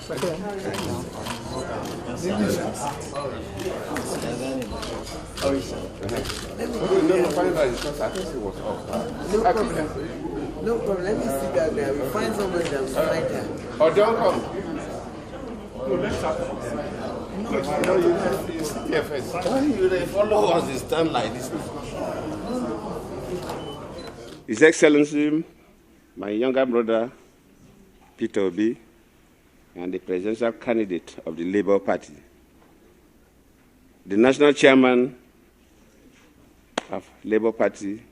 No problem. Let me sit down there. We find somebody that will find her. Oh, don't come. No, let's start. No, you sit here first. Why you follow us this stand like this? His Excellency, my younger brother, Peter Obi, and the presidential candidate of the Labour Party, the national chairman of Labour Party,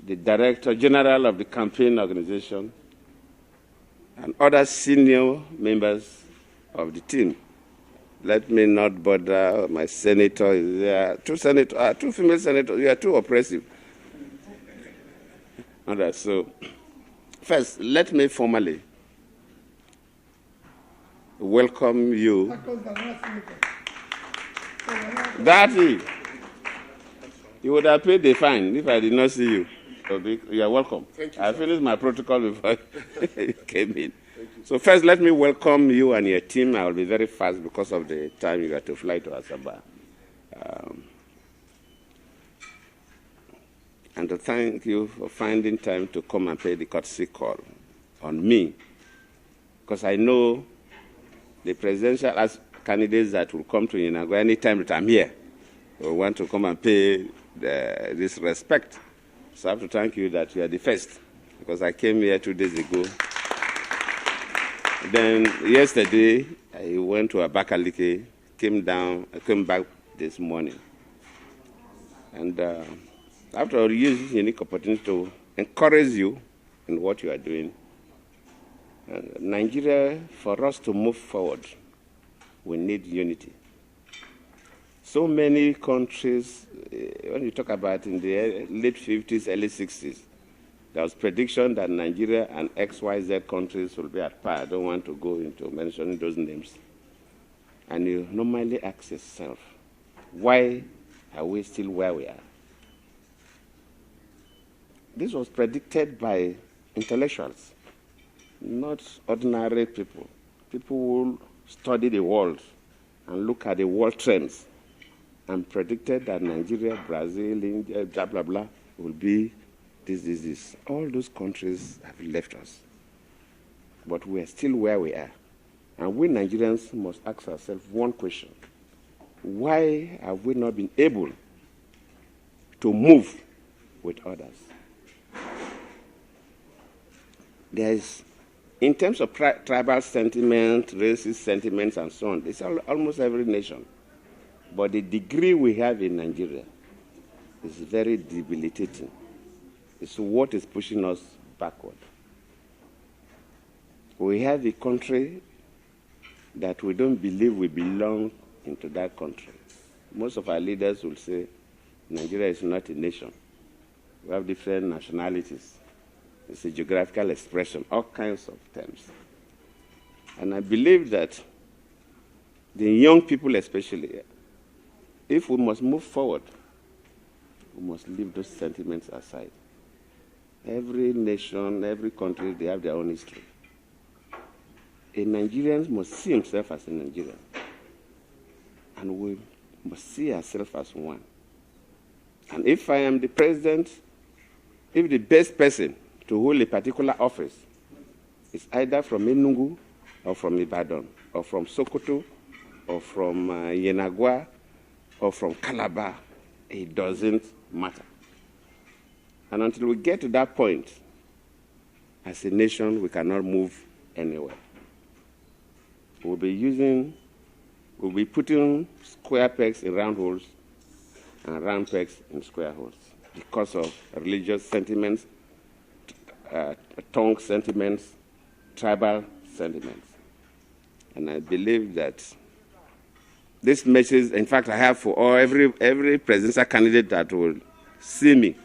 the director general of the campaign organization, and other senior members of the team. Let me not bother my senator. There are two female senators. You are too oppressive. So, first, let me formally welcome you. Daddy, you would have paid the fine if I did not see you. You are welcome. Thank you, I finished my protocol before you came in. So first, let me welcome you and your team. I will be very fast because of the time you have to fly to Asaba. And to thank you for finding time to come and pay the courtesy call on me, because I know the presidential candidates that will come to Inagua anytime that I'm here will want to come and pay this respect. So I have to thank you that you are the first, because I came here 2 days ago. Then yesterday, I went to Abakaliki, came back this morning. And after all, use this unique opportunity to encourage you in what you are doing. Nigeria, for us to move forward, we need unity. So many countries, when you talk about in the late 50s, early 60s, there was prediction that Nigeria and XYZ countries will be at par. I don't want to go into mentioning those names. And you normally ask yourself, why are we still where we are? This was predicted by intellectuals, not ordinary people. People who study the world and look at the world trends and predicted that Nigeria, Brazil, India, blah, blah, blah, will be this. All those countries have left us. But we are still where we are. And we Nigerians must ask ourselves one question. Why have we not been able to move with others? There is, in terms of tribal sentiment, racist sentiments, and so on, it's almost every nation. But the degree we have in Nigeria is very debilitating. It's what is pushing us backward. We have a country that we don't believe we belong into that country. Most of our leaders will say Nigeria is not a nation. We have different nationalities. It's a geographical expression, all kinds of terms. And I believe that the young people especially, if we must move forward, we must leave those sentiments aside. Every nation, every country, they have their own history. A Nigerian must see himself as a Nigerian. And we must see ourselves as one. And if I am the president, if the best person to hold a particular office is either from Enugu or from Ibadan or from Sokoto or from Yenagua or from Calabar, it doesn't matter. And until we get to that point, as a nation, we cannot move anywhere. We'll be putting square pegs in round holes and round pegs in square holes because of religious sentiments, tongue sentiments, tribal sentiments. And I believe that this message, in fact, I have for every presidential candidate that will see me,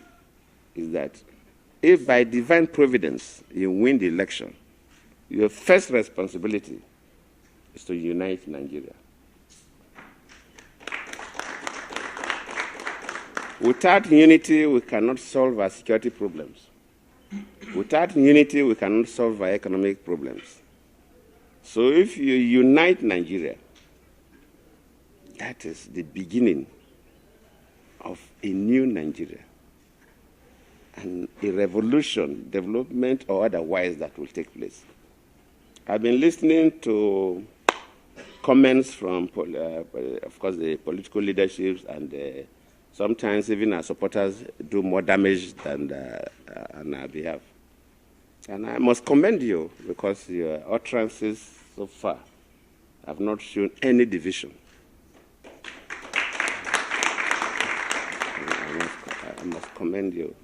is that if by divine providence you win the election, your first responsibility is to unite Nigeria. Without unity, we cannot solve our security problems. Without unity, we cannot solve our economic problems. So if you unite Nigeria, that is the beginning of a new Nigeria and a revolution, development or otherwise, that will take place. I've been listening to comments from, of course, the political leaderships, and sometimes even our supporters do more damage than on our behalf. And I must commend you, because your utterances so far have not shown any division. I must commend you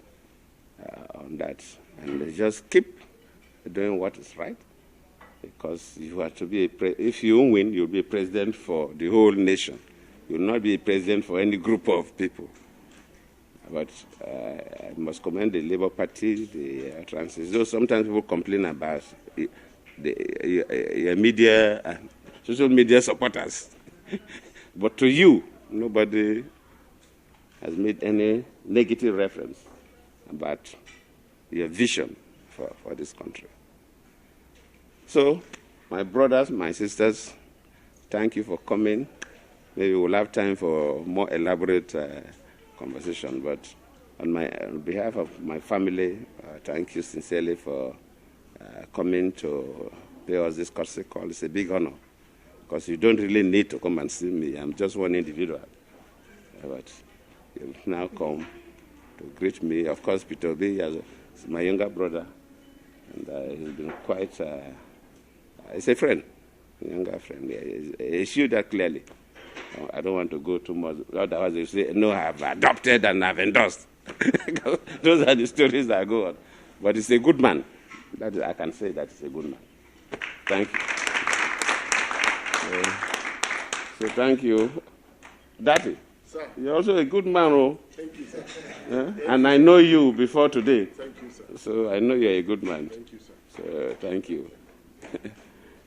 on that. And just keep doing what is right, because you are to be if you win, you'll be a president for the whole nation. You will not be a president for any group of people. But I must commend the Labour Party, the utterances. Though sometimes people complain about the media, social media supporters. But to you, nobody has made any negative reference about your vision for this country. So, my brothers, my sisters, thank you for coming. Maybe we'll have time for more elaborate conversation, but on behalf of my family, thank you sincerely for coming to pay us this courtesy call. It's a big honor, because you don't really need to come and see me. I'm just one individual. But you'll now come to greet me. Of course, Peter Obi is my younger brother, and he's been quite, he's a friend, a younger friend. He showed that clearly. I don't want to go too much. Otherwise, they say, no, I've adopted and I've endorsed. Those are the stories that go on. But he's a good man. I can say that he's a good man. Thank you. So thank you. Daddy, sir, you're also a good man. Oh. Thank you, sir. Yeah? And I know you before today. Thank you, sir. So I know you're a good man. Thank you, sir. So thank you.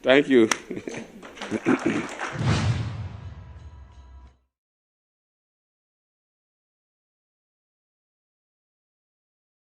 Thank you.